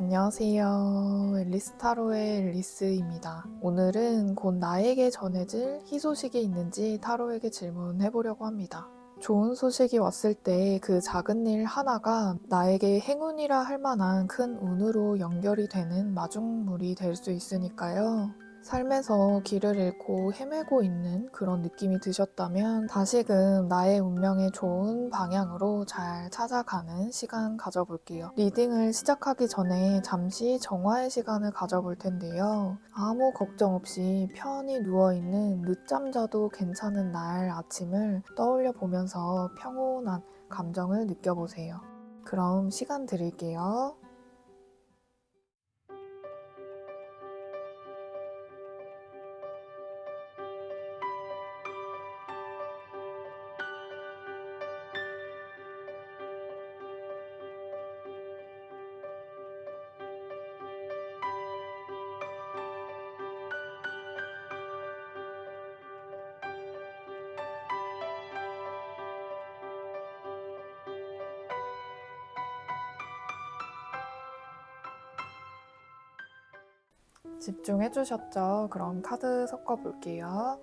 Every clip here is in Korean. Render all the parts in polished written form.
안녕하세요. 앨리스 타로의 앨리스입니다. 오늘은 곧 나에게 전해질 희소식이 있는지 타로에게 질문해보려고 합니다. 좋은 소식이 왔을 때 그 작은 일 하나가 나에게 행운이라 할 만한 큰 운으로 연결이 되는 마중물이 될 수 있으니까요. 삶에서 길을 잃고 헤매고 있는 그런 느낌이 드셨다면 다시금 나의 운명에 좋은 방향으로 잘 찾아가는 시간 가져볼게요. 리딩을 시작하기 전에 잠시 정화의 시간을 가져볼 텐데요. 아무 걱정 없이 편히 누워있는 늦잠 자도 괜찮은 날 아침을 떠올려 보면서 평온한 감정을 느껴보세요. 그럼 시간 드릴게요. 집중해 주셨죠? 그럼 카드 섞어 볼게요.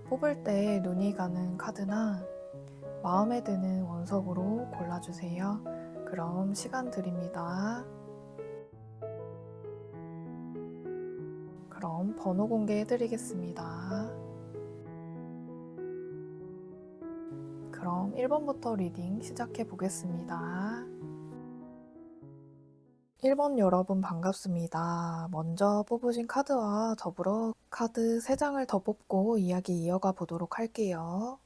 뽑을 때 눈이 가는 카드나 마음에 드는 원석으로 골라주세요. 그럼 시간 드립니다. 그럼 번호 공개해드리겠습니다. 그럼 1번부터 리딩 시작해 보겠습니다. 1번 여러분 반갑습니다. 먼저 뽑으신 카드와 더불어 카드 3장을 더 뽑고 이야기 이어가 보도록 할게요.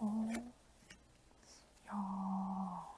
어, 야.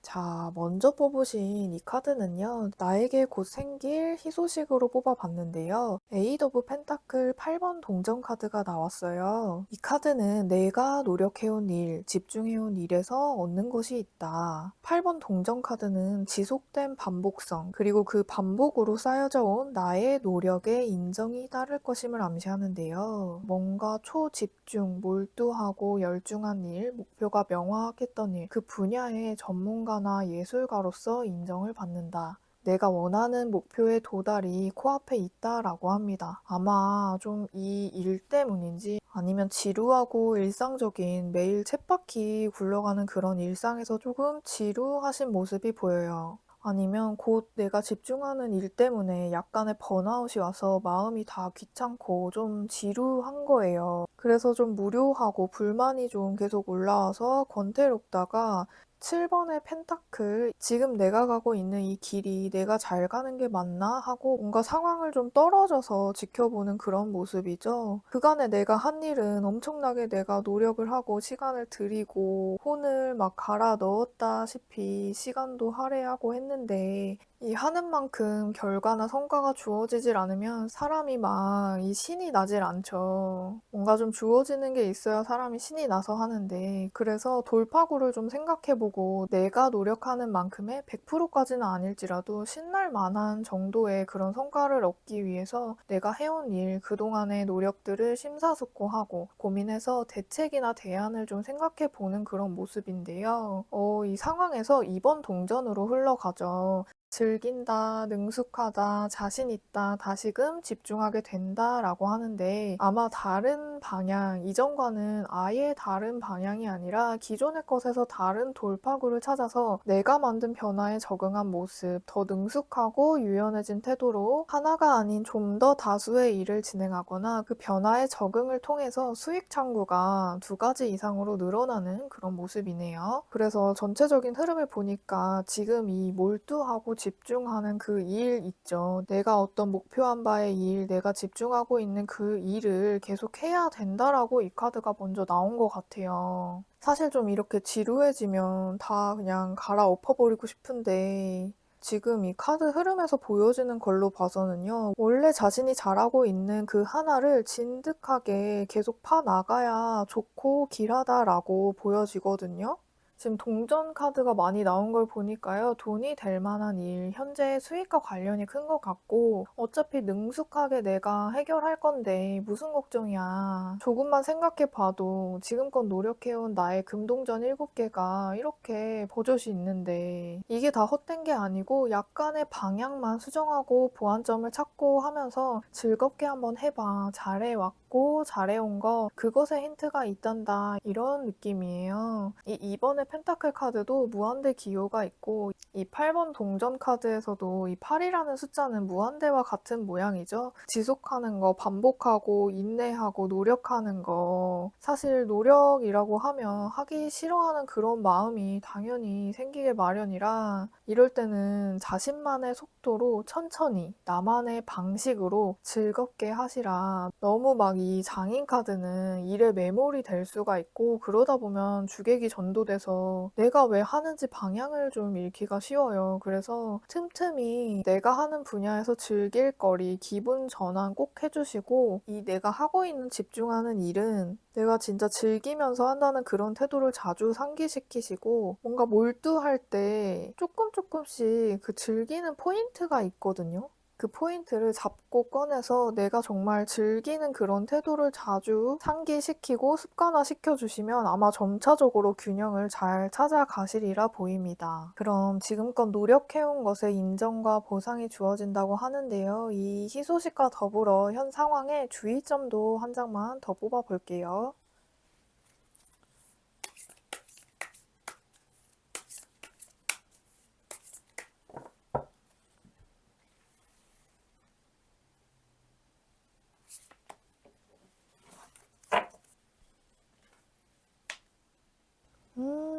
자, 먼저 뽑으신 이 카드는요, 나에게 곧 생길 희소식으로 뽑아봤는데요. 에이드 오브 펜타클 8번 동전 카드가 나왔어요. 이 카드는 내가 노력해온 일, 집중해온 일에서 얻는 것이 있다. 8번 동전 카드는 지속된 반복성, 그리고 그 반복으로 쌓여져 온 나의 노력에 인정이 따를 것임을 암시하는데요. 뭔가 초집중, 몰두하고 열중한 일, 목표가 명확했던 일, 그 분야의 전문가나 예술가로서 인정을 받는다. 내가 원하는 목표의 도달이 코앞에 있다라고 합니다. 아마 좀 이 일 때문인지 아니면 지루하고 일상적인 매일 쳇바퀴 굴러가는 그런 일상에서 조금 지루하신 모습이 보여요. 아니면 곧 내가 집중하는 일 때문에 약간의 번아웃이 와서 마음이 다 귀찮고 좀 지루한 거예요. 그래서 좀 무료하고 불만이 좀 계속 올라와서 권태롭다가 7번의 펜타클, 지금 내가 가고 있는 이 길이 내가 잘 가는 게 맞나 하고 뭔가 상황을 좀 떨어져서 지켜보는 그런 모습이죠. 그간에 내가 한 일은 엄청나게 내가 노력을 하고 시간을 들이고 혼을 막 갈아 넣었다시피 시간도 할애하고 했는데 이 하는 만큼 결과나 성과가 주어지질 않으면 사람이 막 이 신이 나질 않죠. 뭔가 좀 주어지는 게 있어야 사람이 신이 나서 하는데, 그래서 돌파구를 좀 생각해보고 내가 노력하는 만큼의 100%까지는 아닐지라도 신날 만한 정도의 그런 성과를 얻기 위해서 내가 해온 일, 그동안의 노력들을 심사숙고하고 고민해서 대책이나 대안을 좀 생각해보는 그런 모습인데요. 이 상황에서 2번 동전으로 흘러가죠. 즐긴다, 능숙하다, 자신 있다, 다시금 집중하게 된다 라고 하는데, 아마 다른 방향, 이전과는 아예 다른 방향이 아니라 기존의 것에서 다른 돌파구를 찾아서 내가 만든 변화에 적응한 모습, 더 능숙하고 유연해진 태도로 하나가 아닌 좀 더 다수의 일을 진행하거나 그 변화에 적응을 통해서 수익 창구가 2가지 이상으로 늘어나는 그런 모습이네요. 그래서 전체적인 흐름을 보니까 지금 이 몰두하고 집중하는 그 일 있죠. 내가 어떤 목표한 바의 일, 내가 집중하고 있는 그 일을 계속 해야 된다라고 이 카드가 먼저 나온 것 같아요. 사실 좀 이렇게 지루해지면 다 그냥 갈아엎어버리고 싶은데, 지금 이 카드 흐름에서 보여지는 걸로 봐서는요, 원래 자신이 잘하고 있는 그 하나를 진득하게 계속 파나가야 좋고 길하다라고 보여지거든요. 지금 동전 카드가 많이 나온 걸 보니까요, 돈이 될 만한 일, 현재 수익과 관련이 큰 것 같고, 어차피 능숙하게 내가 해결할 건데 무슨 걱정이야. 조금만 생각해 봐도 지금껏 노력해온 나의 금동전 7개가 이렇게 버젓이 있는데, 이게 다 헛된 게 아니고 약간의 방향만 수정하고 보완점을 찾고 하면서 즐겁게 한번 해봐. 잘해왔고 잘해온 거 그것에 힌트가 있단다, 이런 느낌이에요. 이 2번의 펜타클 카드도 무한대 기호가 있고, 이 8번 동전 카드에서도 이 8이라는 숫자는 무한대와 같은 모양이죠. 지속하는 거, 반복하고 인내하고 노력하는 거. 사실 노력이라고 하면 하기 싫어하는 그런 마음이 당연히 생기게 마련이라, 이럴 때는 자신만의 속도로 천천히 나만의 방식으로 즐겁게 하시라. 너무 막 이 장인 카드는 일에 매몰이 될 수가 있고, 그러다 보면 주객이 전도돼서 내가 왜 하는지 방향을 좀 잃기가 쉬워요. 그래서 틈틈이 내가 하는 분야에서 즐길 거리, 기분 전환 꼭 해주시고, 이 내가 하고 있는 집중하는 일은 내가 진짜 즐기면서 한다는 그런 태도를 자주 상기시키시고, 뭔가 몰두할 때 조금씩 그 즐기는 포인트가 있거든요. 그 포인트를 잡고 꺼내서 내가 정말 즐기는 그런 태도를 자주 상기시키고 습관화시켜 주시면 아마 점차적으로 균형을 잘 찾아가시리라 보입니다. 그럼 지금껏 노력해온 것에 인정과 보상이 주어진다고 하는데요. 이 희소식과 더불어 현 상황에 주의점도 한 장만 더 뽑아 볼게요.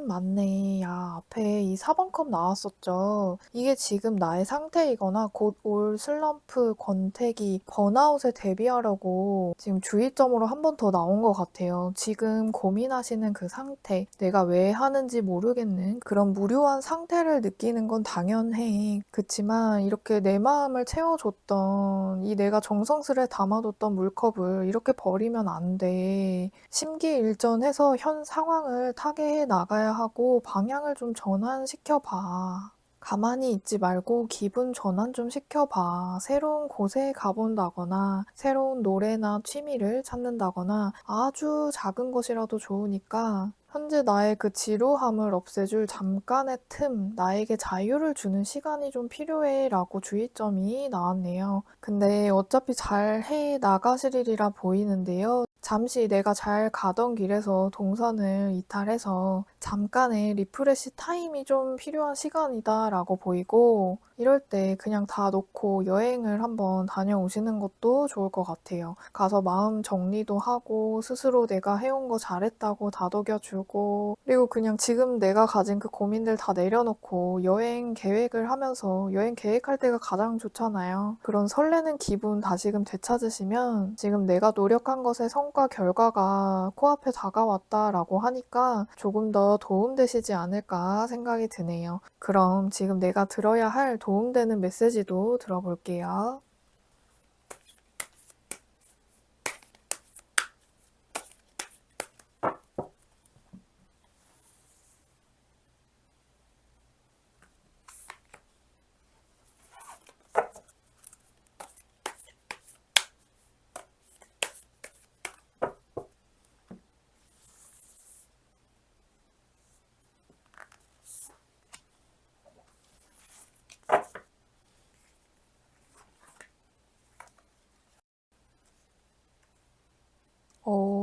맞네. 야, 앞에 이 4번 컵 나왔었죠. 이게 지금 나의 상태이거나 곧 올 슬럼프, 권태기, 번아웃에 대비하려고 지금 주의점으로 한 번 더 나온 것 같아요. 지금 고민하시는 그 상태, 내가 왜 하는지 모르겠는 그런 무료한 상태를 느끼는 건 당연해. 그치만 이렇게 내 마음을 채워줬던, 이 내가 정성스레 담아뒀던 물컵을 이렇게 버리면 안 돼. 심기일전해서 현 상황을 타개해 나가야 하고 방향을 좀 전환시켜 봐. 가만히 있지 말고 기분 전환 좀 시켜봐. 새로운 곳에 가본다거나 새로운 노래나 취미를 찾는다거나 아주 작은 것이라도 좋으니까 현재 나의 그 지루함을 없애줄 잠깐의 틈, 나에게 자유를 주는 시간이 좀 필요해 라고 주의점이 나왔네요. 근데 어차피 잘 해 나가시리라 보이는데요. 잠시 내가 잘 가던 길에서 동선을 이탈해서 잠깐의 리프레시 타임이 좀 필요한 시간이다 라고 보이고, 이럴 때 그냥 다 놓고 여행을 한번 다녀오시는 것도 좋을 것 같아요. 가서 마음 정리도 하고 스스로 내가 해온 거 잘했다고 다독여주고, 그리고 그냥 지금 내가 가진 그 고민들 다 내려놓고 여행 계획을 하면서, 여행 계획할 때가 가장 좋잖아요. 그런 설레는 기분 다시금 되찾으시면 지금 내가 노력한 것의 성과 결과가 코앞에 다가왔다라고 하니까 조금 더 도움되시지 않을까 생각이 드네요. 그럼 지금 내가 들어야 할 도움되는 메시지도 들어볼게요.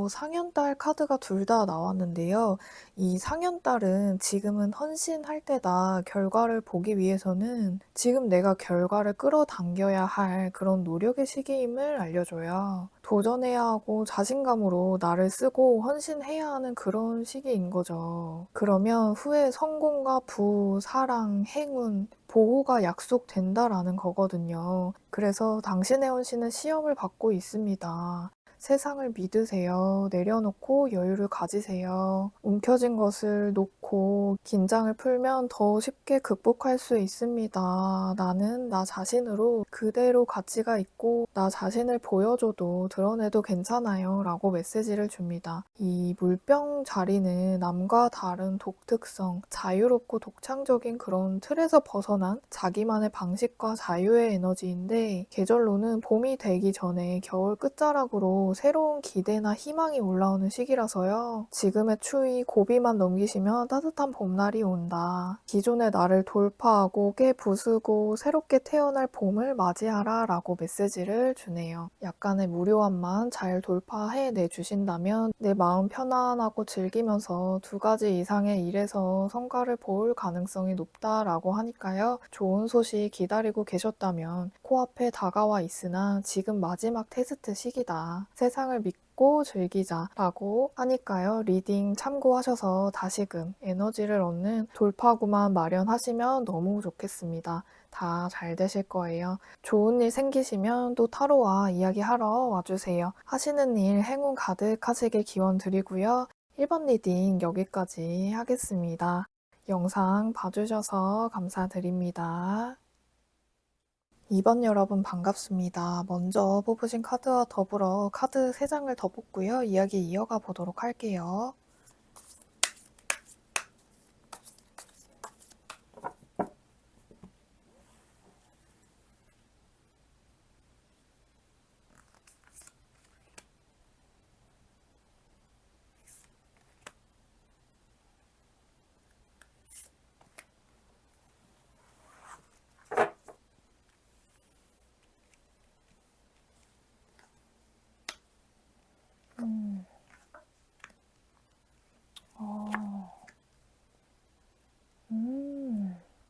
상현딸 카드가 둘 다 나왔는데요. 이 상현딸은 지금은 헌신할 때다. 결과를 보기 위해서는 지금 내가 결과를 끌어당겨야 할 그런 노력의 시기임을 알려줘요. 도전해야 하고 자신감으로 나를 쓰고 헌신해야 하는 그런 시기인 거죠. 그러면 후에 성공과 부, 사랑, 행운, 보호가 약속된다라는 거거든요. 그래서 당신의 헌신은 시험을 받고 있습니다. 세상을 믿으세요. 내려놓고 여유를 가지세요. 움켜쥔 것을 놓고 긴장을 풀면 더 쉽게 극복할 수 있습니다. 나는 나 자신으로 그대로 가치가 있고 나 자신을 보여줘도 드러내도 괜찮아요. 라고 메시지를 줍니다. 이 물병 자리는 남과 다른 독특성, 자유롭고 독창적인 그런 틀에서 벗어난 자기만의 방식과 자유의 에너지인데 계절로는 봄이 되기 전에 겨울 끝자락으로 새로운 기대나 희망이 올라오는 시기라서요. 지금의 추위, 고비만 넘기시면 따뜻한 봄날이 온다. 기존의 나를 돌파하고 깨부수고 새롭게 태어날 봄을 맞이하라 라고 메시지를 주네요. 약간의 무료함만 잘 돌파해 내주신다면 내 마음 편안하고 즐기면서 2가지 이상의 일에서 성과를 볼 가능성이 높다라고 하니까요. 좋은 소식 기다리고 계셨다면 코앞에 다가와 있으나 지금 마지막 테스트 시기다. 세상을 믿고 즐기자라고 하니까요. 리딩 참고하셔서 다시금 에너지를 얻는 돌파구만 마련하시면 너무 좋겠습니다. 다 잘 되실 거예요. 좋은 일 생기시면 또 타로와 이야기하러 와주세요. 하시는 일 행운 가득하시길 기원 드리고요. 1번 리딩 여기까지 하겠습니다. 영상 봐주셔서 감사드립니다. 2번 여러분 반갑습니다. 먼저 뽑으신 카드와 더불어 카드 3장을 더 뽑고요. 이야기 이어가 보도록 할게요.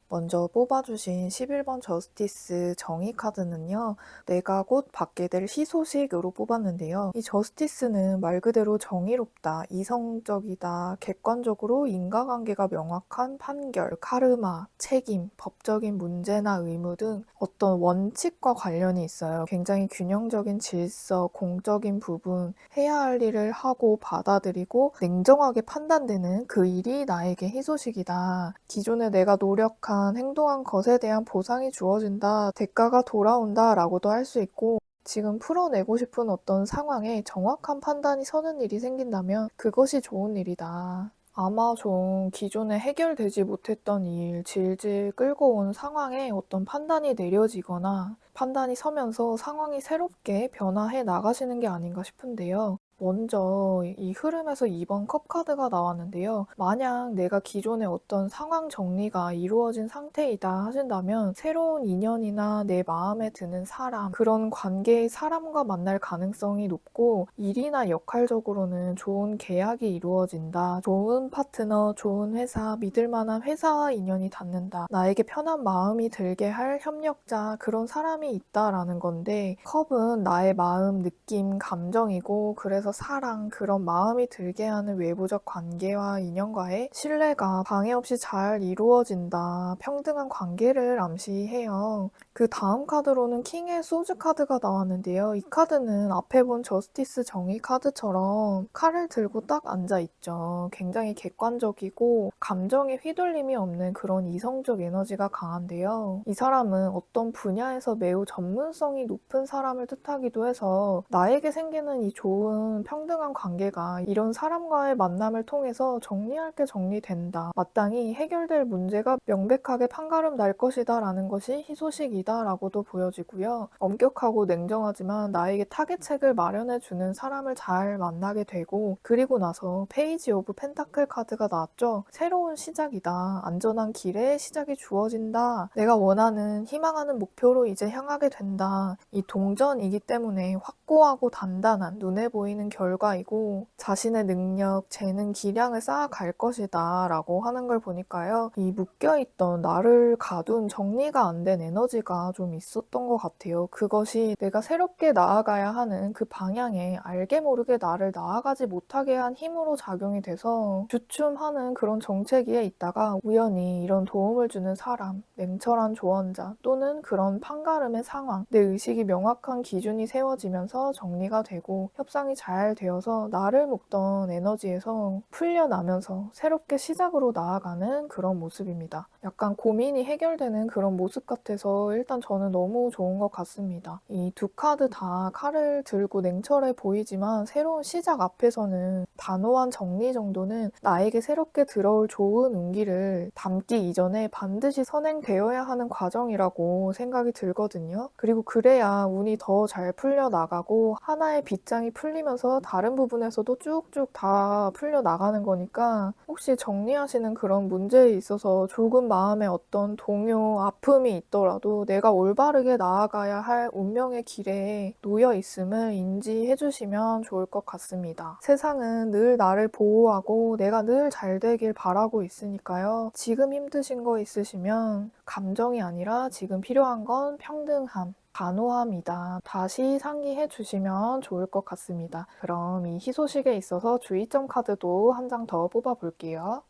먼저 뽑아주신 11번 저스티스 정의 카드는요. 내가 곧 받게 될 희소식으로 뽑았는데요. 이 저스티스는 말 그대로 정의롭다, 이성적이다, 객관적으로 인과관계가 명확한 판결, 카르마, 책임, 법적인 문제나 의무 등 어떤 원칙과 관련이 있어요. 굉장히 균형적인 질서, 공적인 부분, 해야 할 일을 하고 받아들이고 냉정하게 판단되는 그 일이 나에게 희소식이다. 기존에 내가 노력한 행동한 것에 대한 보상이 주어진다. 대가가 돌아온다 라고도 할 수 있고 지금 풀어내고 싶은 어떤 상황에 정확한 판단이 서는 일이 생긴다면 그것이 좋은 일이다. 아마 좀 기존에 해결되지 못했던 일, 질질 끌고 온 상황에 어떤 판단이 내려지거나 판단이 서면서 상황이 새롭게 변화해 나가시는 게 아닌가 싶은데요. 먼저 이 흐름에서 2번 컵 카드가 나왔는데요. 만약 내가 기존에 어떤 상황 정리가 이루어진 상태이다 하신다면 새로운 인연이나 내 마음에 드는 사람, 그런 관계의 사람과 만날 가능성이 높고 일이나 역할적으로는 좋은 계약이 이루어진다. 좋은 파트너, 좋은 회사, 믿을 만한 회사와 인연이 닿는다. 나에게 편한 마음이 들게 할 협력자, 그런 사람이 있다라는 건데 컵은 나의 마음, 느낌, 감정이고 그래서 속에서 사랑, 그런 마음이 들게 하는 외부적 관계와 인연과의 신뢰가 방해 없이 잘 이루어진다. 평등한 관계를 암시해요. 그 다음 카드로는 킹의 소즈 카드가 나왔는데요. 이 카드는 앞에 본 저스티스 정의 카드처럼 칼을 들고 딱 앉아있죠. 굉장히 객관적이고 감정에 휘둘림이 없는 그런 이성적 에너지가 강한데요. 이 사람은 어떤 분야에서 매우 전문성이 높은 사람을 뜻하기도 해서 나에게 생기는 이 좋은 평등한 관계가 이런 사람과의 만남을 통해서 정리할 게 정리된다. 마땅히 해결될 문제가 명백하게 판가름 날 것이다 라는 것이 희소식이다 라고도 보여지고요. 엄격하고 냉정하지만 나에게 타겟책을 마련해주는 사람을 잘 만나게 되고, 그리고 나서 페이지 오브 펜타클 카드가 나왔죠. 새로운 시작이다. 안전한 길에 시작이 주어진다. 내가 원하는 희망하는 목표로 이제 향하게 된다. 이 동전이기 때문에 확고하고 단단한 눈에 보이는 결과이고 자신의 능력, 재능, 기량을 쌓아갈 것이다 라고 하는 걸 보니까요. 이 묶여있던 나를 가둔 정리가 안 된 에너지가 좀 있었던 것 같아요. 그것이 내가 새롭게 나아가야 하는 그 방향에 알게 모르게 나를 나아가지 못하게 한 힘으로 작용이 돼서 주춤하는 그런 정체기에 있다가 우연히 이런 도움을 주는 사람, 냉철한 조언자 또는 그런 판가름의 상황, 내 의식이 명확한 기준이 세워지면서 정리가 되고 협상이 잘 되어서 나를 묶던 에너지에서 풀려나면서 새롭게 시작으로 나아가는 그런 모습입니다. 약간 고민이 해결되는 그런 모습 같아서 일단 저는 너무 좋은 것 같습니다. 이 두 카드 다 칼을 들고 냉철해 보이지만 새로운 시작 앞에서는 단호한 정리 정도는 나에게 새롭게 들어올 좋은 운기를 담기 이전에 반드시 선행되어야 하는 과정이라고 생각이 들거든요. 그리고 그래야 운이 더 잘 풀려나가고 하나의 빗장이 풀리면서 다른 부분에서도 쭉쭉 다 풀려나가는 거니까 혹시 정리하시는 그런 문제에 있어서 조금 마음에 어떤 동요, 아픔이 있더라도 내가 올바르게 나아가야 할 운명의 길에 놓여 있음을 인지해 주시면 좋을 것 같습니다. 세상은 늘 나를 보호하고 내가 늘 잘 되길 바라고 있으니까요. 지금 힘드신 거 있으시면 감정이 아니라 지금 필요한 건 평등함, 단호함이다. 다시 상기해 주시면 좋을 것 같습니다. 그럼 이 희소식에 있어서 주의점 카드도 한 장 더 뽑아 볼게요.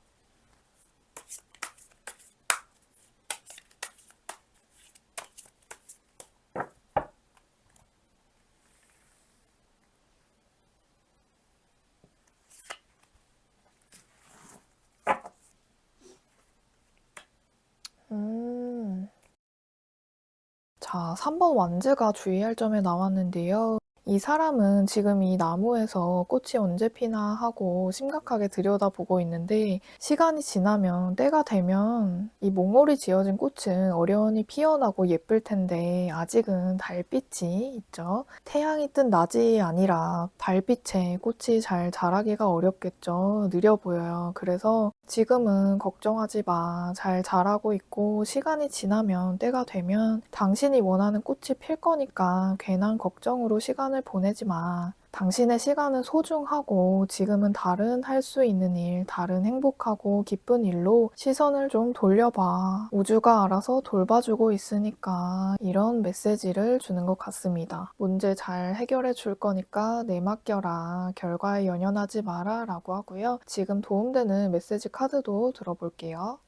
자, 3번 완즈가 주의할 점에 나왔는데요. 이 사람은 지금 이 나무에서 꽃이 언제 피나 하고 심각하게 들여다보고 있는데 시간이 지나면 때가 되면 이 몽골이 지어진 꽃은 어련히 피어나고 예쁠 텐데 아직은 달빛이 있죠. 태양이 뜬 낮이 아니라 달빛에 꽃이 잘 자라기가 어렵겠죠. 느려 보여요. 그래서 지금은 걱정하지 마. 잘 자라고 있고 시간이 지나면 때가 되면 당신이 원하는 꽃이 필 거니까 괜한 걱정으로 시간을 보내지 마. 당신의 시간은 소중하고 지금은 다른 할 수 있는 일, 다른 행복하고 기쁜 일로 시선을 좀 돌려봐. 우주가 알아서 돌봐주고 있으니까 이런 메시지를 주는 것 같습니다. 문제 잘 해결해 줄 거니까 내 맡겨라. 결과에 연연하지 마라 라고 하고요. 지금 도움되는 메시지 카드도 들어볼게요.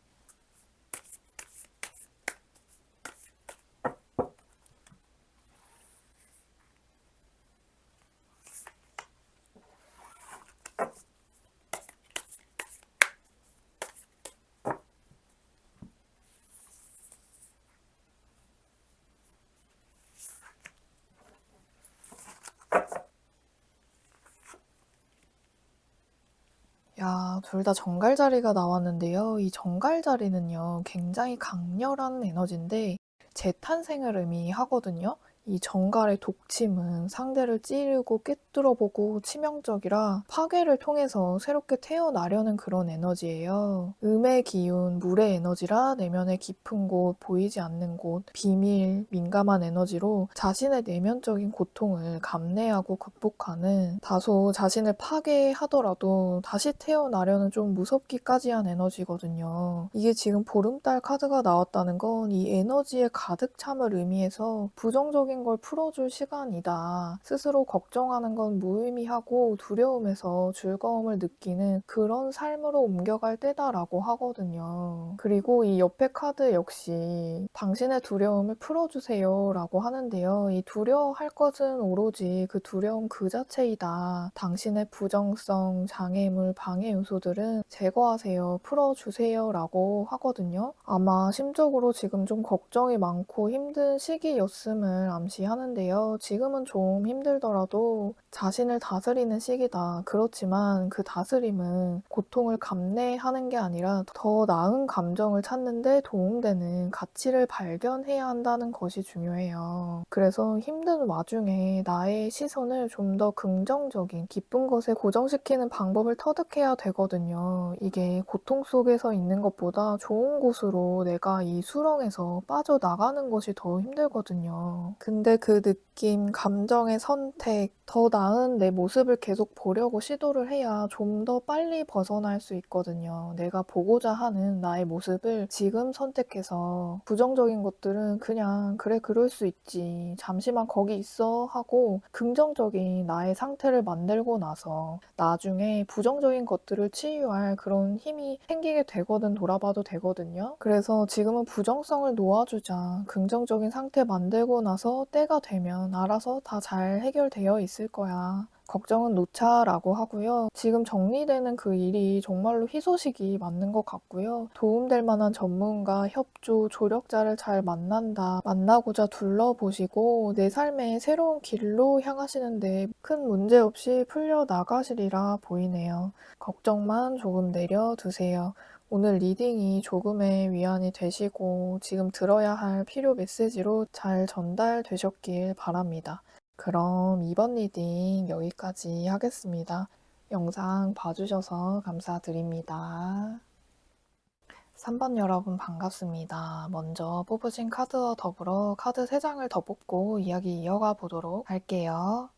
야, 둘 다 정갈 자리가 나왔는데요. 이 정갈 자리는요, 굉장히 강렬한 에너지인데 재탄생을 의미하거든요. 이 정갈의 독침은 상대를 찌르고 꿰뚫어보고 치명적이라 파괴를 통해서 새롭게 태어나려는 그런 에너지예요. 음의 기운, 물의 에너지라 내면의 깊은 곳, 보이지 않는 곳, 비밀, 민감한 에너지로 자신의 내면적인 고통을 감내하고 극복하는 다소 자신을 파괴하더라도 다시 태어나려는 좀 무섭기까지 한 에너지거든요. 이게 지금 보름달 카드가 나왔다는 건 이 에너지에 가득 참을 의미해서 부정적인 쌓인 걸 풀어줄 시간이다. 스스로 걱정하는 건 무의미하고 두려움에서 즐거움을 느끼는 그런 삶으로 옮겨갈 때다라고 하거든요. 그리고 이 옆에 카드 역시 당신의 두려움을 풀어주세요라고 하는데요. 이 두려워할 것은 오로지 그 두려움 그 자체이다. 당신의 부정성, 장애물, 방해 요소들은 제거하세요. 풀어주세요라고 하거든요. 아마 심적으로 지금 좀 걱정이 많고 힘든 시기였음을 암시하는데요. 지금은 좀 힘들더라도 자신을 다스리는 시기다. 그렇지만 그 다스림은 고통을 감내하는 게 아니라 더 나은 감정을 찾는데 도움되는 가치를 발견해야 한다는 것이 중요해요. 그래서 힘든 와중에 나의 시선을 좀 더 긍정적인 기쁜 것에 고정시키는 방법을 터득해야 되거든요. 이게 고통 속에서 있는 것보다 좋은 곳으로 내가 이 수렁에서 빠져나가는 것이 더 힘들거든요. 근데 그 느낌, 감정의 선택, 더 나은 내 모습을 계속 보려고 시도를 해야 좀 더 빨리 벗어날 수 있거든요. 내가 보고자 하는 나의 모습을 지금 선택해서 부정적인 것들은 그냥 그래 그럴 수 있지. 잠시만 거기 있어 하고 긍정적인 나의 상태를 만들고 나서 나중에 부정적인 것들을 치유할 그런 힘이 생기게 되거든 돌아봐도 되거든요. 그래서 지금은 부정성을 놓아주자. 긍정적인 상태 만들고 나서 때가 되면 알아서 다 잘 해결되어 있을 거야. 걱정은 놓자라고 하고요. 지금 정리되는 그 일이 정말로 희소식이 맞는 것 같고요. 도움될 만한 전문가, 협조, 조력자를 잘 만나고자 둘러보시고 내 삶의 새로운 길로 향하시는데 큰 문제 없이 풀려나가시리라 보이네요. 걱정만 조금 내려두세요. 오늘 리딩이 조금의 위안이 되시고 지금 들어야 할 필요 메시지로 잘 전달되셨길 바랍니다. 그럼 이번 리딩 여기까지 하겠습니다. 영상 봐주셔서 감사드립니다. 3번 여러분 반갑습니다. 먼저 뽑으신 카드와 더불어 카드 3장을 더 뽑고 이야기 이어가 보도록 할게요.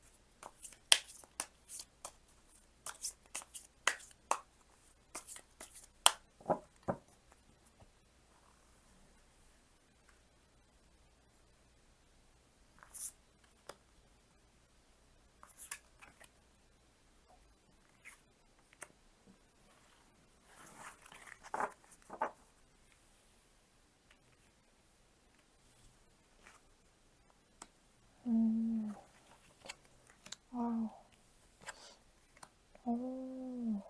아유.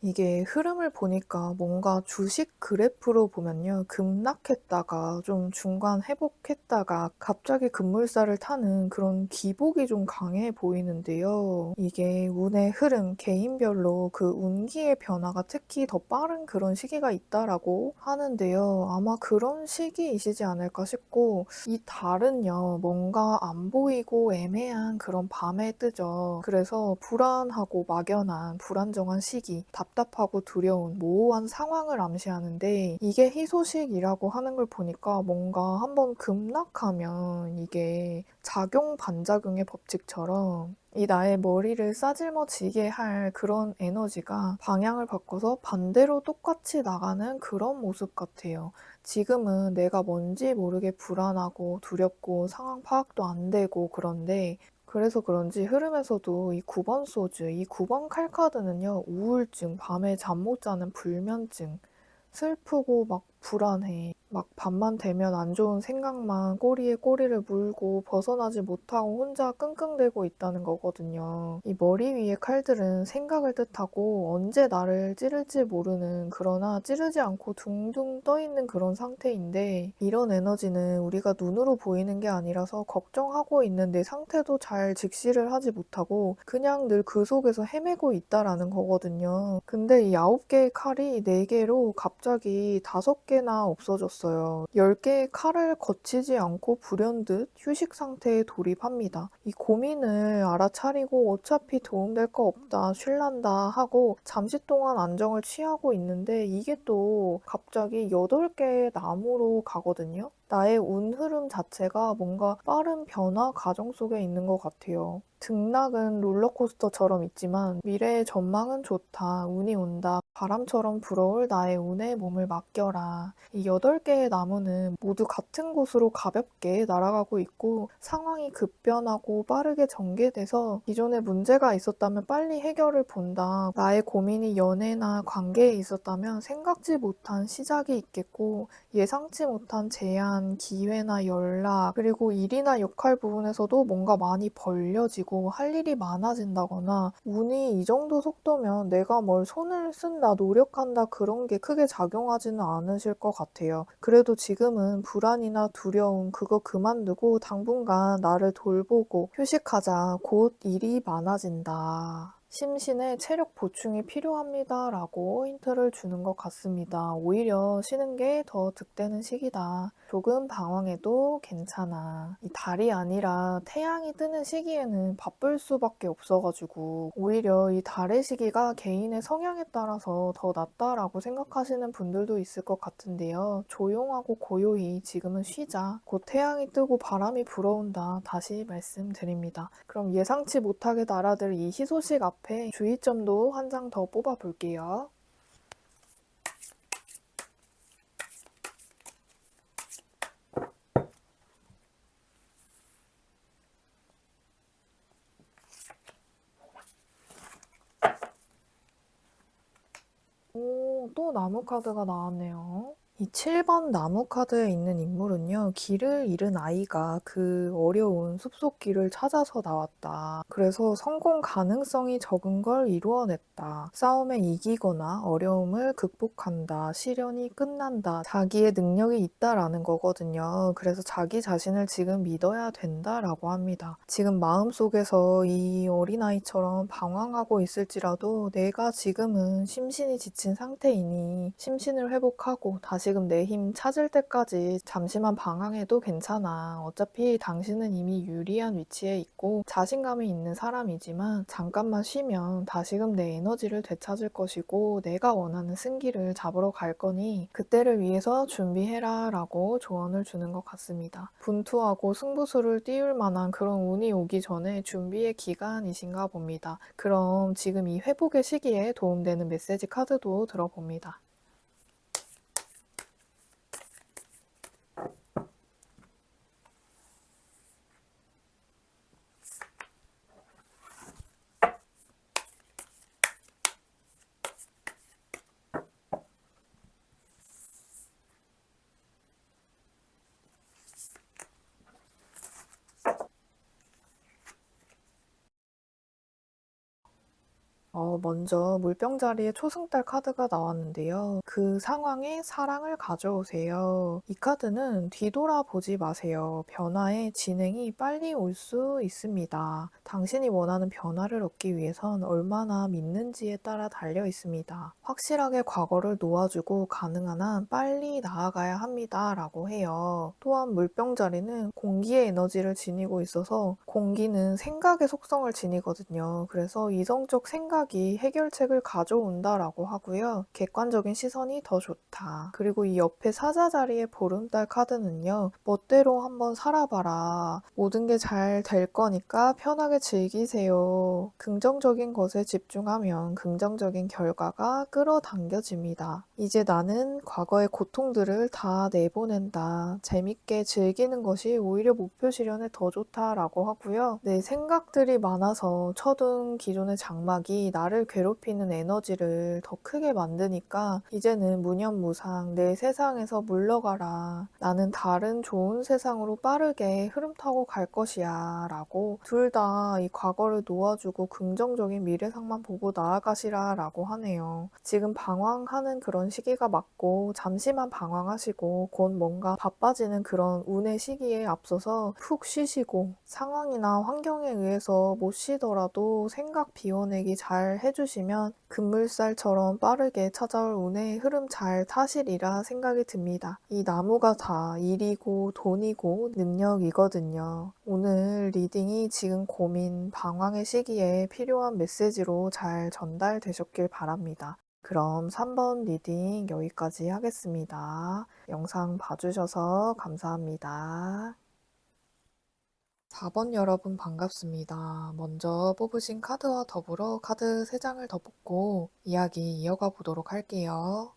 이게 흐름을 보니까 뭔가 주식 그래프로 보면요. 급락했다가 좀 중간 회복했다가 갑자기 급물살을 타는 그런 기복이 좀 강해 보이는데요. 이게 운의 흐름, 개인별로 그 운기의 변화가 특히 더 빠른 그런 시기가 있다라고 하는데요. 아마 그런 시기이시지 않을까 싶고 이 달은요. 뭔가 안 보이고 애매한 그런 밤에 뜨죠. 그래서 불안하고 막연한 불안정한 시기, 답답하고 두려운 모호한 상황을 암시하는데 이게 희소식이라고 하는 걸 보니까 뭔가 한번 급락하면 이게 작용 반작용의 법칙처럼 이 나의 머리를 싸질머지게 할 그런 에너지가 방향을 바꿔서 반대로 똑같이 나가는 그런 모습 같아요. 지금은 내가 뭔지 모르게 불안하고 두렵고 상황 파악도 안 되고 그런데 그래서 그런지 흐름에서도 이 9번 소주, 이 9번 칼카드는요. 우울증, 밤에 잠 못 자는 불면증, 슬프고 막 불안해. 막 밤만 되면 안 좋은 생각만 꼬리에 꼬리를 물고 벗어나지 못하고 혼자 끙끙대고 있다는 거거든요. 이 머리 위의 칼들은 생각을 뜻하고 언제 나를 찌를지 모르는 그러나 찌르지 않고 둥둥 떠있는 그런 상태인데 이런 에너지는 우리가 눈으로 보이는 게 아니라서 걱정하고 있는 내 상태도 잘 직시를 하지 못하고 그냥 늘 그 속에서 헤매고 있다라는 거거든요. 근데 이 9개의 칼이 4개로 갑자기 5개나 없어졌어요. 10개의 칼을 거치지 않고 불현듯 휴식 상태에 돌입합니다. 이 고민을 알아차리고 어차피 도움될 거 없다, 쉴란다 하고 잠시 동안 안정을 취하고 있는데 이게 또 갑자기 8개의 나무로 가거든요. 나의 운 흐름 자체가 뭔가 빠른 변화 과정 속에 있는 것 같아요. 등락은 롤러코스터처럼 있지만 미래의 전망은 좋다. 운이 온다. 바람처럼 불어올 나의 운에 몸을 맡겨라. 이 8개의 나무는 모두 같은 곳으로 가볍게 날아가고 있고 상황이 급변하고 빠르게 전개돼서 기존에 문제가 있었다면 빨리 해결을 본다. 나의 고민이 연애나 관계에 있었다면 생각지 못한 시작이 있겠고 예상치 못한 제안, 기회나 연락, 그리고 일이나 역할 부분에서도 뭔가 많이 벌려지고 할 일이 많아진다거나 운이 이 정도 속도면 내가 뭘 손을 쓴다, 노력한다 그런 게 크게 작용하지는 않으실 것 같아요. 그래도 지금은 불안이나 두려움 그거 그만두고 당분간 나를 돌보고 휴식하자. 곧 일이 많아진다. 심신의 체력 보충이 필요합니다. 라고 힌트를 주는 것 같습니다. 오히려 쉬는 게 더 득되는 시기다. 조금 방황해도 괜찮아. 이 달이 아니라 태양이 뜨는 시기에는 바쁠 수밖에 없어가지고 오히려 이 달의 시기가 개인의 성향에 따라서 더 낫다라고 생각하시는 분들도 있을 것 같은데요. 조용하고 고요히 지금은 쉬자. 곧 태양이 뜨고 바람이 불어온다. 다시 말씀드립니다. 그럼 예상치 못하게 날아들 이 희소식 앞에 주의점도 한 장 더 뽑아 볼게요. 오, 또 나무 카드가 나왔네요. 이 7번 나무 카드에 있는 인물은요, 길을 잃은 아이가 그 어려운 숲속길을 찾아서 나왔다. 그래서 성공 가능성이 적은 걸 이루어냈다. 싸움에 이기거나 어려움을 극복한다. 시련이 끝난다. 자기의 능력이 있다라는 거거든요. 그래서 자기 자신을 지금 믿어야 된다라고 합니다. 지금 마음속에서 이 어린아이처럼 방황하고 있을지라도 내가 지금은 심신이 지친 상태이니 심신을 회복하고 다시금 내 힘 찾을 때까지 잠시만 방황해도 괜찮아. 어차피 당신은 이미 유리한 위치에 있고 자신감이 있는 사람이지만 잠깐만 쉬면 다시금 내 에너지를 되찾을 것이고 내가 원하는 승기를 잡으러 갈 거니 그때를 위해서 준비해라 라고 조언을 주는 것 같습니다. 분투하고 승부수를 띄울 만한 그런 운이 오기 전에 준비의 기간이신가 봅니다. 그럼 지금 이 회복의 시기에 도움되는 메시지 카드도 들어봅니다. 먼저 물병자리에 초승달 카드가 나왔는데요. 그 상황에 사랑을 가져오세요. 이 카드는 뒤돌아보지 마세요. 변화의 진행이 빨리 올 수 있습니다. 당신이 원하는 변화를 얻기 위해선 얼마나 믿는지에 따라 달려 있습니다. 확실하게 과거를 놓아주고 가능한 한 빨리 나아가야 합니다. 라고 해요. 또한 물병자리는 공기의 에너지를 지니고 있어서 공기는 생각의 속성을 지니거든요. 그래서 이성적 생각이 해결책을 가져온다라고 하고요. 객관적인 시선이 더 좋다. 그리고 이 옆에 사자 자리의 보름달 카드는요. 멋대로 한번 살아봐라. 모든 게 잘 될 거니까 편하게 즐기세요. 긍정적인 것에 집중하면 긍정적인 결과가 끌어당겨집니다. 이제 나는 과거의 고통들을 다 내보낸다. 재밌게 즐기는 것이 오히려 목표 실현에 더 좋다라고 하고요. 내 생각들이 많아서 쳐둔 기존의 장막이 나를 괴롭히는 에너지를 더 크게 만드니까 이제는 무념무상 내 세상에서 물러가라. 나는 다른 좋은 세상으로 빠르게 흐름 타고 갈 것이야 라고 둘 다 이 과거를 놓아주고 긍정적인 미래상만 보고 나아가시라 라고 하네요. 지금 방황하는 그런 시기가 맞고 잠시만 방황하시고 곧 뭔가 바빠지는 그런 운의 시기에 앞서서 푹 쉬시고 상황이나 환경에 의해서 못 쉬더라도 생각 비워내기 잘 해주시면 급물살처럼 빠르게 찾아올 운의 흐름 잘 타시리라 생각이 듭니다. 이 나무가 다 일이고 돈이고 능력이거든요. 오늘 리딩이 지금 고민, 방황의 시기에 필요한 메시지로 잘 전달되셨길 바랍니다. 그럼 3번 리딩 여기까지 하겠습니다. 영상 봐주셔서 감사합니다. 4번 여러분 반갑습니다. 먼저 뽑으신 카드와 더불어 카드 3장을 더 뽑고 이야기 이어가 보도록 할게요.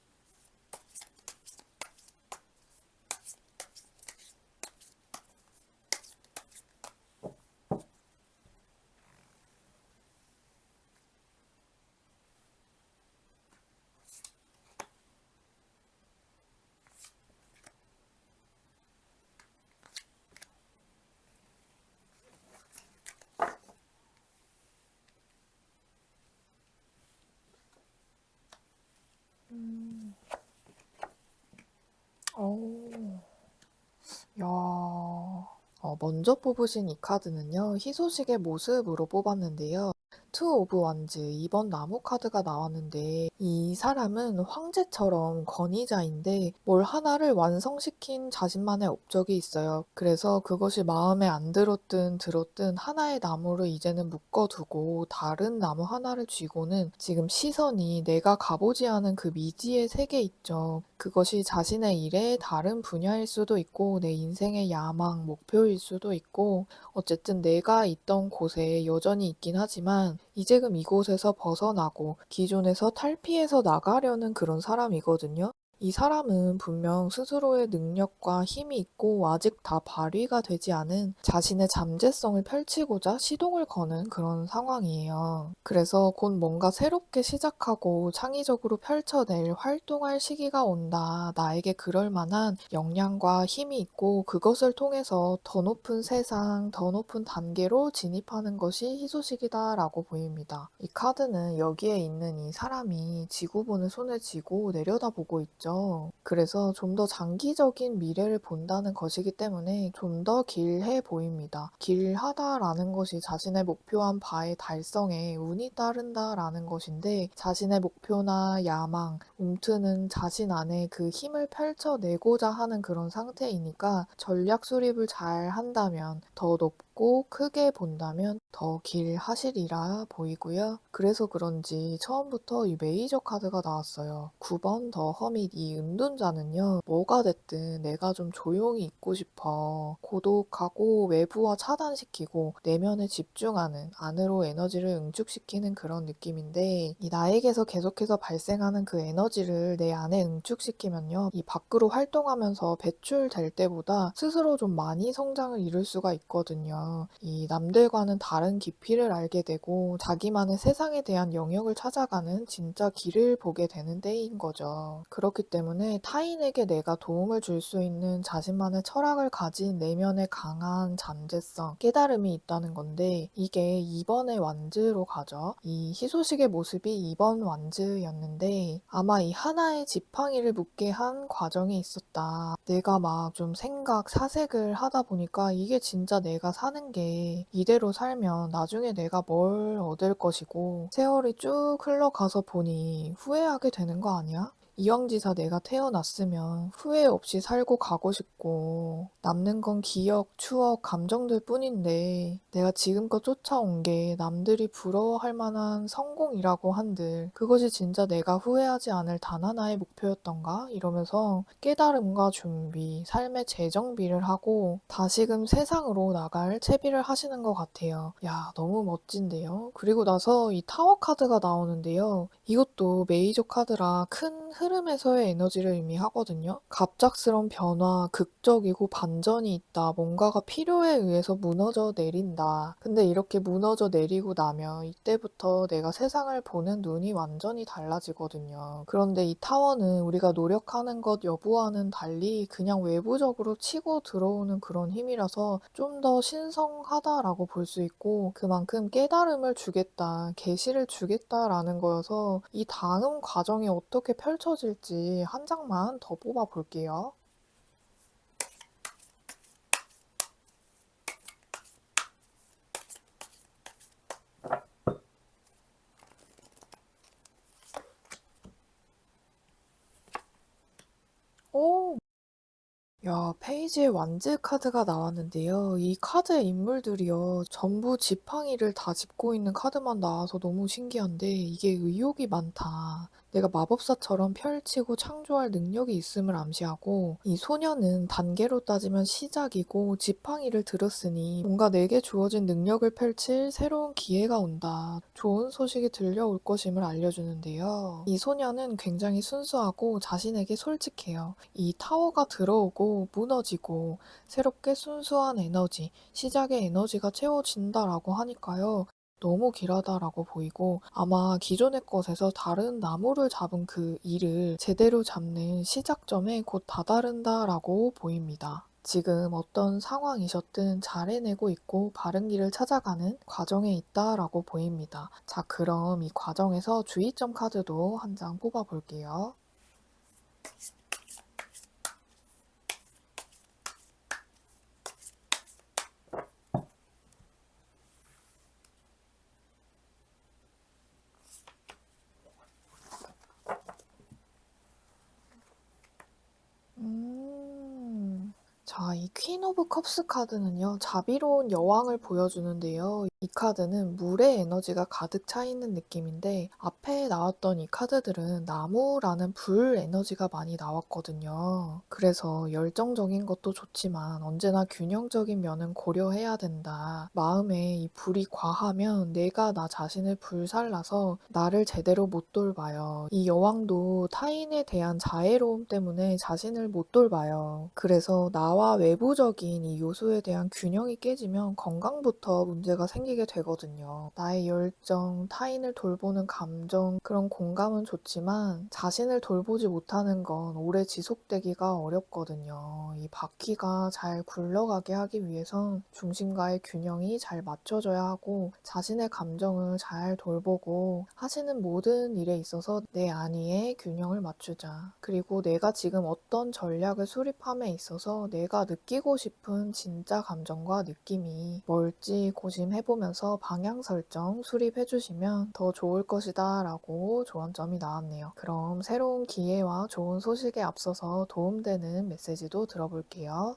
오, 야, 먼저 뽑으신 이 카드는요, 희소식의 모습으로 뽑았는데요. 투 오브 완즈 2번 나무 카드가 나왔는데 이 사람은 황제처럼 권위자인데 뭘 하나를 완성시킨 자신만의 업적이 있어요. 그래서 그것이 마음에 안 들었든 들었든 하나의 나무를 이제는 묶어두고 다른 나무 하나를 쥐고는 지금 시선이 내가 가보지 않은 그 미지의 세계 있죠. 그것이 자신의 일의 다른 분야일 수도 있고 내 인생의 야망, 목표일 수도 있고 어쨌든 내가 있던 곳에 여전히 있긴 하지만 이제금 이곳에서 벗어나고 기존에서 탈피해서 나가려는 그런 사람이거든요. 이 사람은 분명 스스로의 능력과 힘이 있고 아직 다 발휘가 되지 않은 자신의 잠재성을 펼치고자 시동을 거는 그런 상황이에요. 그래서 곧 뭔가 새롭게 시작하고 창의적으로 펼쳐낼 활동할 시기가 온다. 나에게 그럴 만한 역량과 힘이 있고 그것을 통해서 더 높은 세상, 더 높은 단계로 진입하는 것이 희소식이다라고 보입니다. 이 카드는 여기에 있는 이 사람이 지구본을 손에 쥐고 내려다보고 있죠. 그래서 좀 더 장기적인 미래를 본다는 것이기 때문에 좀 더 길해 보입니다. 길하다라는 것이 자신의 목표한 바의 달성에 운이 따른다라는 것인데 자신의 목표나 야망, 움트는 자신 안에 그 힘을 펼쳐내고자 하는 그런 상태이니까 전략 수립을 잘 한다면 더 높고 크게 본다면 더 길하시리라 보이고요. 그래서 그런지 처음부터 이 메이저 카드가 나왔어요. 9번 더 허밋 이 은둔자는요. 뭐가 됐든 내가 좀 조용히 있고 싶어. 고독하고 외부와 차단시키고 내면에 집중하는 안으로 에너지를 응축시키는 그런 느낌인데 이 나에게서 계속해서 발생하는 그 에너지를 내 안에 응축시키면요. 이 밖으로 활동하면서 배출될 때보다 스스로 좀 많이 성장을 이룰 수가 있거든요. 이 남들과는 다른 깊이를 알게 되고 자기만의 세상에 대한 영역을 찾아가는 진짜 길을 보게 되는 때인 거죠. 그렇기 때문에 타인에게 내가 도움을 줄 수 있는 자신만의 철학을 가진 내면의 강한 잠재성, 깨달음이 있다는 건데 이게 2번의 완즈로 가죠. 이 희소식의 모습이 2번 완즈였는데 아마 이 하나의 지팡이를 묶게 한 과정이 있었다. 내가 막 좀 생각, 사색을 하다 보니까 이게 진짜 내가 사는 게 이대로 살면 나중에 내가 뭘 얻을 것이고 세월이 쭉 흘러가서 보니 후회하게 되는 거 아니야? 이왕지사 내가 태어났으면 후회 없이 살고 가고 싶고 남는 건 기억, 추억, 감정들 뿐인데 내가 지금껏 쫓아온 게 남들이 부러워할 만한 성공이라고 한들 그것이 진짜 내가 후회하지 않을 단 하나의 목표였던가? 이러면서 깨달음과 준비, 삶의 재정비를 하고 다시금 세상으로 나갈 채비를 하시는 것 같아요. 야, 너무 멋진데요? 그리고 나서 이 타워 카드가 나오는데요. 이것도 메이저 카드라 큰 흐름에서의 에너지를 의미하거든요. 갑작스런 변화, 극적이고 반전이 있다. 뭔가가 필요에 의해서 무너져 내린다. 근데 이렇게 무너져 내리고 나면 이때부터 내가 세상을 보는 눈이 완전히 달라지거든요. 그런데 이 타워는 우리가 노력하는 것 여부와는 달리 그냥 외부적으로 치고 들어오는 그런 힘이라서 좀 더 신성하다라고 볼 수 있고 그만큼 깨달음을 주겠다, 계시를 주겠다라는 거여서 이 다음 과정이 어떻게 펼쳐질지 한 장만 더 뽑아 볼게요. 오, 야, 페이지에 완즈 카드가 나왔는데요. 이 카드의 인물들이요. 전부 지팡이를 다 짚고 있는 카드만 나와서 너무 신기한데 이게 의욕이 많다. 내가 마법사처럼 펼치고 창조할 능력이 있음을 암시하고, 이 소녀는 단계로 따지면 시작이고 지팡이를 들었으니 뭔가 내게 주어진 능력을 펼칠 새로운 기회가 온다. 좋은 소식이 들려올 것임을 알려주는데요. 이 소녀는 굉장히 순수하고 자신에게 솔직해요. 이 타워가 들어오고 무너지고 새롭게 순수한 에너지, 시작의 에너지가 채워진다라고 하니까요. 너무 길하다라고 보이고, 아마 기존의 것에서 다른 나무를 잡은 그 일을 제대로 잡는 시작점에 곧 다다른다라고 보입니다. 지금 어떤 상황이셨든 잘 해내고 있고 바른 길을 찾아가는 과정에 있다라고 보입니다. 자, 그럼 이 과정에서 주의점 카드도 한 장 뽑아 볼게요. 자, 이 퀸 오브 컵스 카드는요, 자비로운 여왕을 보여주는데요. 이 카드는 물의 에너지가 가득 차 있는 느낌인데, 앞에 나왔던 이 카드들은 나무라는 불 에너지가 많이 나왔거든요. 그래서 열정적인 것도 좋지만 언제나 균형적인 면은 고려해야 된다. 마음에 이 불이 과하면 내가 나 자신을 불살라서 나를 제대로 못 돌봐요. 이 여왕도 타인에 대한 자애로움 때문에 자신을 못 돌봐요. 그래서 나와 외부적인 이 요소에 대한 균형이 깨지면 건강부터 문제가 생기게 되거든요. 나의 열정, 타인을 돌보는 감정, 그런 공감은 좋지만 자신을 돌보지 못하는 건 오래 지속되기가 어렵거든요. 이 바퀴가 잘 굴러가게 하기 위해선 중심과의 균형이 잘 맞춰져야 하고, 자신의 감정을 잘 돌보고 하시는 모든 일에 있어서 내 안위에 균형을 맞추자. 그리고 내가 지금 어떤 전략을 수립함에 있어서 내가 느끼고 싶은 진짜 감정과 느낌이 뭘지 고심해보면서 방향 설정 수립해주시면 더 좋을 것이다 라고 조언점이 나왔네요. 그럼 새로운 기회와 좋은 소식에 앞서서 도움되는 메시지도 들어볼게요.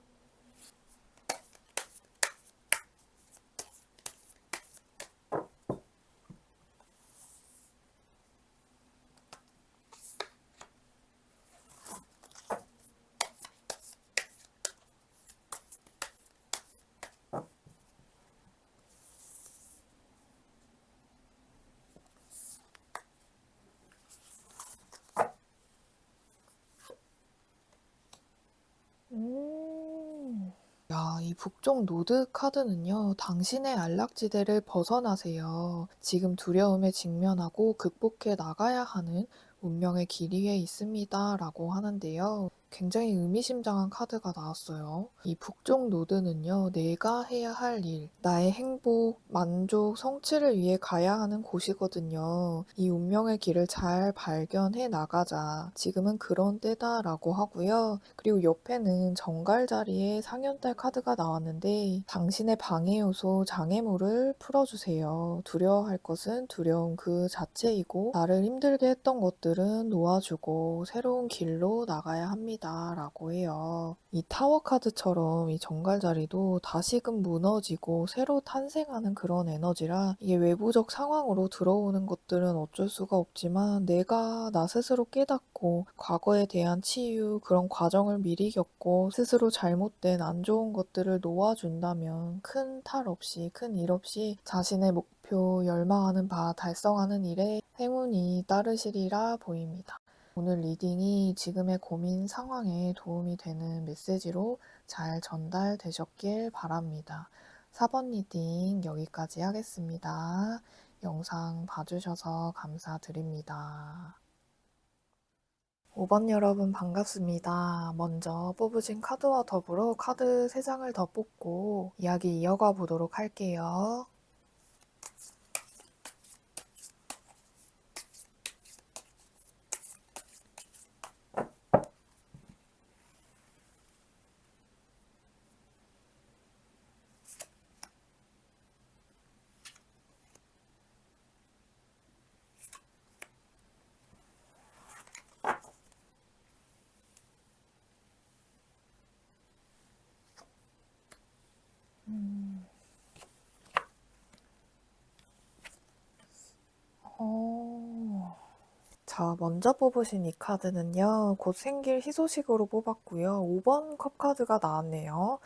야, 이 북쪽 노드 카드는요, 당신의 안락지대를 벗어나세요. 지금 두려움에 직면하고 극복해 나가야 하는 운명의 길 위에 있습니다. 라고 하는데요. 굉장히 의미심장한 카드가 나왔어요. 이 북쪽 노드는요, 내가 해야 할 일, 나의 행복, 만족, 성취를 위해 가야 하는 곳이거든요. 이 운명의 길을 잘 발견해 나가자. 지금은 그런 때다라고 하고요. 그리고 옆에는 정갈 자리에 상현달 카드가 나왔는데, 당신의 방해 요소, 장애물을 풀어주세요. 두려워할 것은 두려움 그 자체이고, 나를 힘들게 했던 것들은 놓아주고 새로운 길로 나가야 합니다. 라고 해요. 이 타워 카드처럼 이 정갈 자리도 다시금 무너지고 새로 탄생하는 그런 에너지라, 이게 외부적 상황으로 들어오는 것들은 어쩔 수가 없지만 내가 나 스스로 깨닫고 과거에 대한 치유, 그런 과정을 미리 겪고 스스로 잘못된 안 좋은 것들을 놓아준다면 큰 탈 없이, 큰 일 없이 자신의 목표, 열망하는 바 달성하는 일에 행운이 따르시리라 보입니다. 오늘 리딩이 지금의 고민 상황에 도움이 되는 메시지로 잘 전달되셨길 바랍니다. 4번 리딩 여기까지 하겠습니다. 영상 봐주셔서 감사드립니다. 5번 여러분 반갑습니다. 먼저 뽑으신 카드와 더불어 카드 3장을 더 뽑고 이야기 이어가 보도록 할게요. 자, 먼저 뽑으신 이 카드는요, 곧 생길 희소식으로 뽑았고요. 5번 컵 카드가 나왔네요.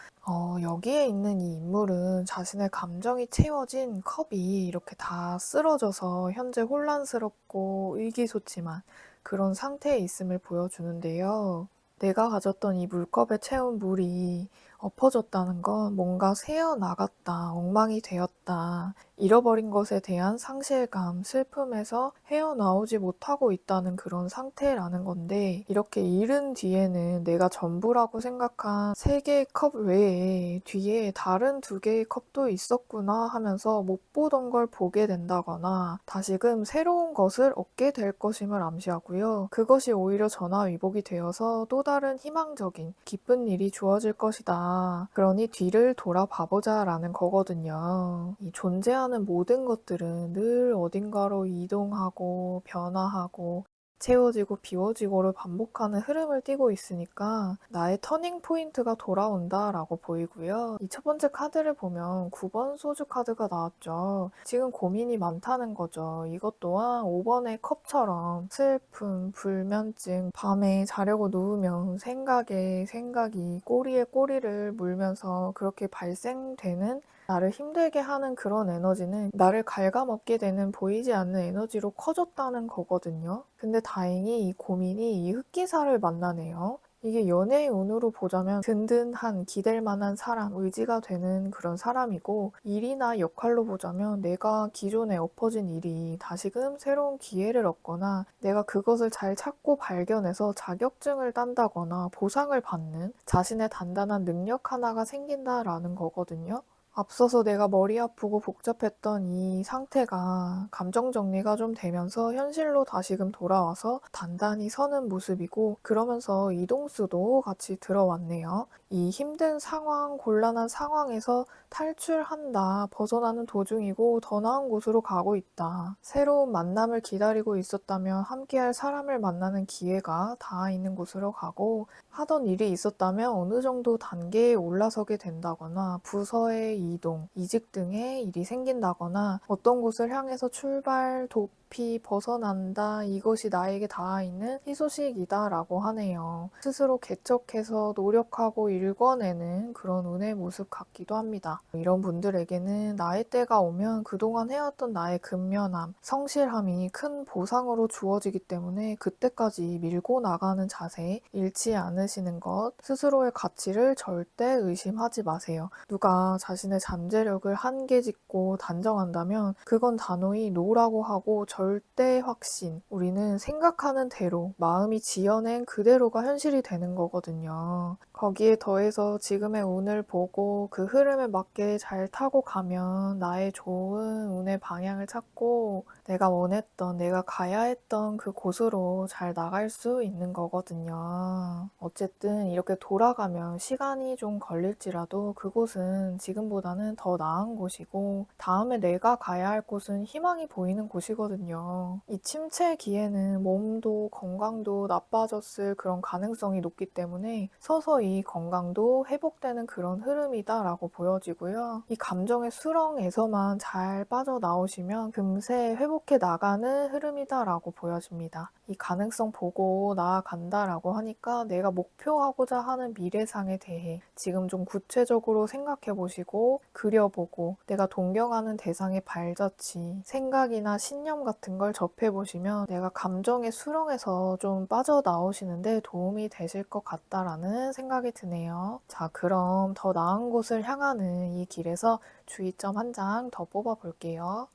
여기에 있는 이 인물은 자신의 감정이 채워진 컵이 이렇게 다 쓰러져서 현재 혼란스럽고 의기소침한 그런 상태에 있음을 보여주는데요. 내가 가졌던 이 물컵에 채운 물이 엎어졌다는 건 뭔가 새어나갔다, 엉망이 되었다, 잃어버린 것에 대한 상실감, 슬픔에서 헤어나오지 못하고 있다는 그런 상태라는 건데, 이렇게 잃은 뒤에는 내가 전부라고 생각한 3개의 컵 외에 뒤에 다른 2개의 컵도 있었구나 하면서 못 보던 걸 보게 된다거나 다시금 새로운 것을 얻게 될 것임을 암시하고요. 그것이 오히려 전화위복이 되어서 또 다른 희망적인 기쁜 일이 주어질 것이다. 그러니 뒤를 돌아봐보자 라는 거거든요. 이 존재하는 모든 것들은 늘 어딘가로 이동하고 변화하고 채워지고 비워지고를 반복하는 흐름을 띠고 있으니까 나의 터닝 포인트가 돌아온다 라고 보이고요. 이 첫 번째 카드를 보면 9번 소주 카드가 나왔죠. 지금 고민이 많다는 거죠. 이것 또한 5번의 컵처럼 슬픔, 불면증, 밤에 자려고 누우면 생각에 생각이 꼬리에 꼬리를 물면서 그렇게 발생되는 나를 힘들게 하는 그런 에너지는 나를 갉아먹게 되는 보이지 않는 에너지로 커졌다는 거거든요. 근데 다행히 이 고민이 이 흑기사를 만나네요. 이게 연애의 운으로 보자면 든든한 기댈 만한 사람, 의지가 되는 그런 사람이고, 일이나 역할로 보자면 내가 기존에 엎어진 일이 다시금 새로운 기회를 얻거나 내가 그것을 잘 찾고 발견해서 자격증을 딴다거나 보상을 받는 자신의 단단한 능력 하나가 생긴다라는 거거든요. 앞서서 내가 머리 아프고 복잡했던 이 상태가 감정 정리가 좀 되면서 현실로 다시금 돌아와서 단단히 서는 모습이고, 그러면서 이동수도 같이 들어왔네요. 이 힘든 상황, 곤란한 상황에서 탈출한다, 벗어나는 도중이고 더 나은 곳으로 가고 있다. 새로운 만남을 기다리고 있었다면 함께할 사람을 만나는 기회가 닿아 있는 곳으로 가고, 하던 일이 있었다면 어느 정도 단계에 올라서게 된다거나 부서의 이동, 이직 등의 일이 생긴다거나 어떤 곳을 향해서 출발, 도피, 벗어난다, 이것이 나에게 닿아 있는 희소식이다 라고 하네요. 스스로 개척해서 노력하고 일궈내는 그런 운의 모습 같기도 합니다. 이런 분들에게는 나의 때가 오면 그동안 해왔던 나의 근면함, 성실함이 큰 보상으로 주어지기 때문에 그때까지 밀고 나가는 자세 잃지 않으시는 것, 스스로의 가치를 절대 의심하지 마세요. 누가 자신의 잠재력을 한계 짓고 단정한다면 그건 단호히 노라고 하고 절대 확신, 우리는 생각하는 대로 마음이 지어낸 그대로가 현실이 되는 거거든요. 거기에 더해서 지금의 운을 보고 그 흐름에 맞게 잘 타고 가면 나의 좋은 운의 방향을 찾고 내가 원했던, 내가 가야 했던 그 곳으로 잘 나갈 수 있는 거거든요. 어쨌든 이렇게 돌아가면 시간이 좀 걸릴지라도 그곳은 지금보다는 더 나은 곳이고, 다음에 내가 가야 할 곳은 희망이 보이는 곳이거든요. 이 침체기에는 몸도 건강도 나빠졌을 그런 가능성이 높기 때문에 서서히 건강도 회복되는 그런 흐름이다라고 보여지고요. 이 감정의 수렁에서만 잘 빠져나오시면 금세 회복해 나가는 흐름이다라고 보여집니다. 이 가능성 보고 나아간다라고 하니까 내가 목표하고자 하는 미래상에 대해 지금 좀 구체적으로 생각해 보시고 그려보고 내가 동경하는 대상의 발자취, 생각이나 신념 같은 걸 접해 보시면 내가 감정의 수렁에서 좀 빠져나오시는데 도움이 되실 것 같다라는 생각이 드네요. 자, 그럼 더 나은 곳을 향하는 이 길에서 주의점 한 장 더 뽑아 볼게요.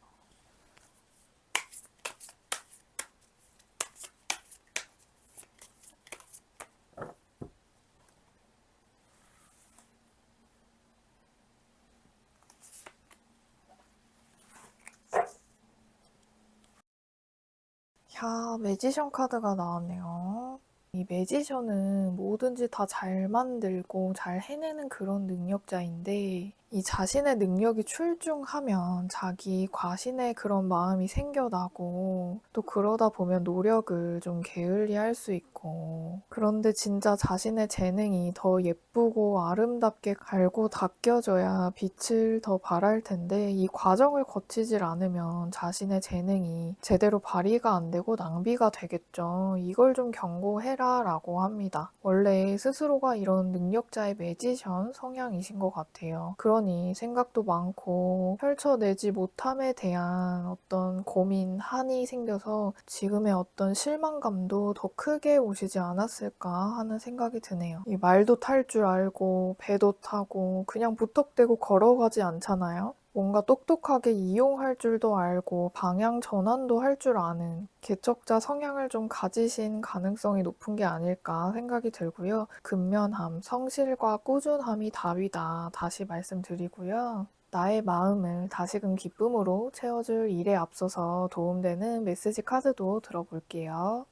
야, 매지션 카드가 나왔네요. 이 매지션은 뭐든지 다 잘 만들고 잘 해내는 그런 능력자인데, 이 자신의 능력이 출중하면 자기 과신의 그런 마음이 생겨나고 또 그러다 보면 노력을 좀 게을리할 수 있고 그런데 진짜 자신의 재능이 더 예쁘고 아름답게 갈고 닦여져야 빛을 더 발할 텐데 이 과정을 거치질 않으면 자신의 재능이 제대로 발휘가 안 되고 낭비가 되겠죠. 이걸 좀 경고해라 라고 합니다. 원래 스스로가 이런 능력자의 매지션 성향이신 것 같아요. 그러니 생각도 많고 펼쳐내지 못함에 대한 어떤 고민, 한이 생겨서 지금의 어떤 실망감도 더 크게 오시지 않았을까 하는 생각이 드네요. 이 말도 탈 줄 알고 배도 타고 그냥 무턱대고 걸어가지 않잖아요. 뭔가 똑똑하게 이용할 줄도 알고 방향 전환도 할 줄 아는 개척자 성향을 좀 가지신 가능성이 높은 게 아닐까 생각이 들고요. 근면함, 성실과 꾸준함이 답이다. 다시 말씀드리고요. 나의 마음을 다시금 기쁨으로 채워줄 일에 앞서서 도움되는 메시지 카드도 들어볼게요.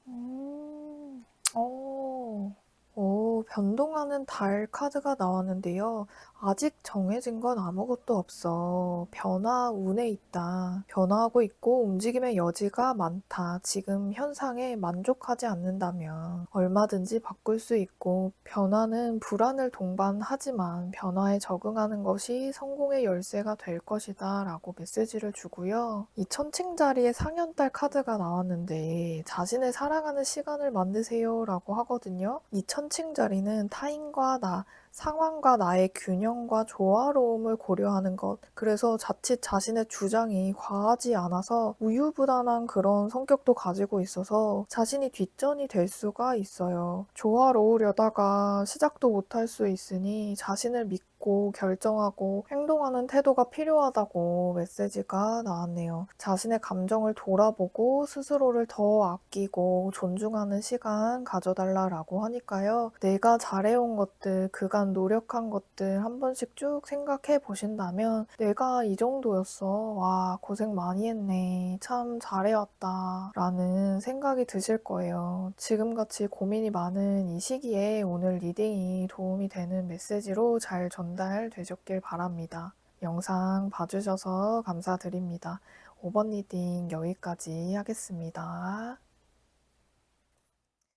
음, 어. 변동하는 달 카드가 나왔는데요. 아직 정해진 건 아무것도 없어. 변화 운에 있다. 변화하고 있고 움직임의 여지가 많다. 지금 현상에 만족하지 않는다면 얼마든지 바꿀 수 있고 변화는 불안을 동반하지만 변화에 적응하는 것이 성공의 열쇠가 될 것이다 라고 메시지를 주고요. 이 천칭자리에 상현달 카드가 나왔는데 자신을 사랑하는 시간을 만드세요 라고 하거든요. 이 천칭자리는 타인과 나, 상황과 나의 균형과 조화로움을 고려하는 것. 그래서 자칫 자신의 주장이 과하지 않아서 우유부단한 그런 성격도 가지고 있어서 자신이 뒷전이 될 수가 있어요. 조화로우려다가 시작도 못할 수 있으니 자신을 믿고 결정하고 행동하는 태도가 필요하다고 메시지가 나왔네요. 자신의 감정을 돌아보고 스스로를 더 아끼고 존중하는 시간 가져달라고 하니까요. 내가 잘해온 것들, 그간 노력한 것들 한 번씩 쭉 생각해 보신다면 내가 이 정도였어. 와, 고생 많이 했네. 참 잘해왔다. 라는 생각이 드실 거예요. 지금같이 고민이 많은 이 시기에 오늘 리딩이 도움이 되는 메시지로 잘 전달되셨길 바랍니다. 영상 봐주셔서 감사드립니다. 5번 리딩 여기까지 하겠습니다.